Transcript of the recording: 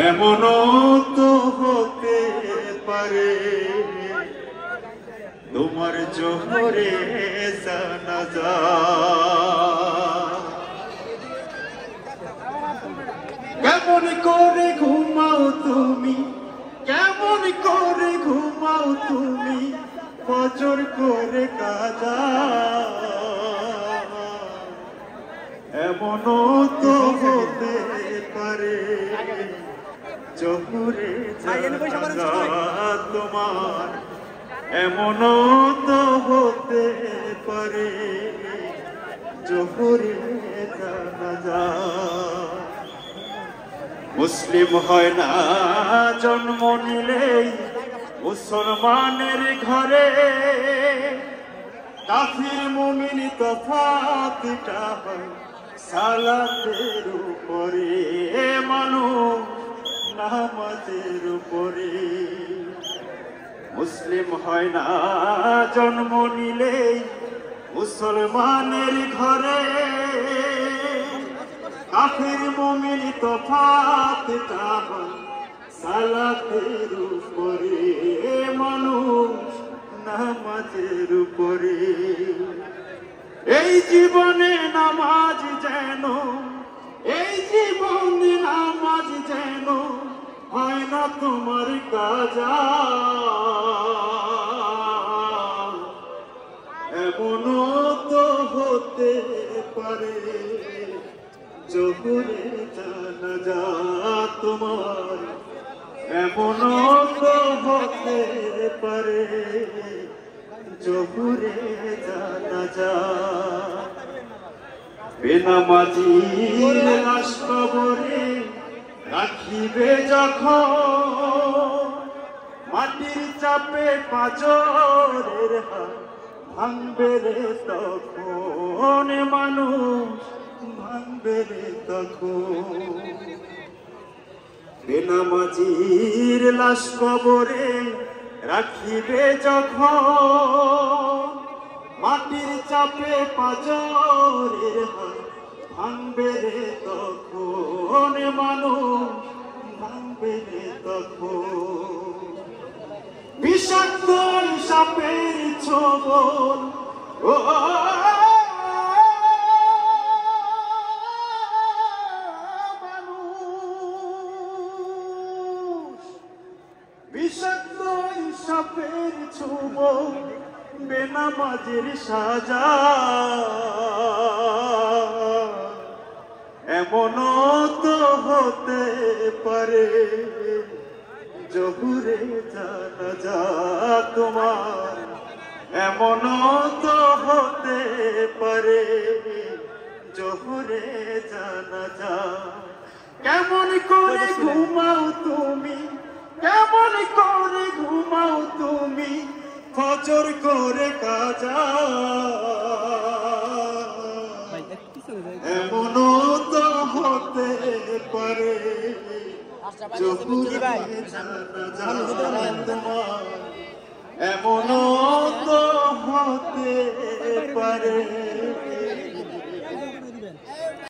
এমনও তো হতে পারে তোমার জোহরে জানাজা। কেমন করে ঘুমাও তুমি, কেমন করে ঘুমাও তুমি, ফজর করে কাজা। এমনও তো হতে পারে জোহরে জানাজা তোমার, এমনও তো হতে পারে জোহরে জানাজা। মুসলিম হয় না জন্ম নিলেই মুসলমানের ঘরে, কাফির মুমিন তফাতটা হয় সালাতের উপরে, মানুষ নামাজের উপরে। মুসলিম হয় না জন্ম নিলেই মুসলমানের ঘরে, কাফির মুমিন তফাতটা হয় সালাতের উপরে, মানুষ নামাজের উপরে। এই জীবনে নামাজ যেন, এই জীবনে নামাজ যেন হয় না তোমার কাজা। এমনও তো হতে পারে জোহরে জানাজা তোমার, এমনও তো হতে পারে জোহরে জানাজা। বেনামাজির লাশ কবরে রাখিবে যখন, মাটির চাপে পাঁজরের হাত ভাঙবে রে তখন, মানুষ ভাঙবে রে তখন। বেনামাজির লাশ কবরে রাখিবে যখন, মাটির চাপে পাঁজরের হাত ভাঙবে রে তখন, মানুষ ভাঙবে রে তখন। বিষাক্ত সাপের ছোবল ও মানুষ, বিষাক্ত সাপের ছোবল বেনামাজের সাজা। এমনও তো হতে পারে জোহরে জানাজা তোমার, এমনও তো হতে পারে জোহরে জানাজা। কেমন করে ঘুমাও তুমি, কেমন করে ঘুমাও তুমি, ফজর করে কাজা। এমনও তো হতে পারে জোহরে জানাজা তোমার, এমনও তো হতে পারে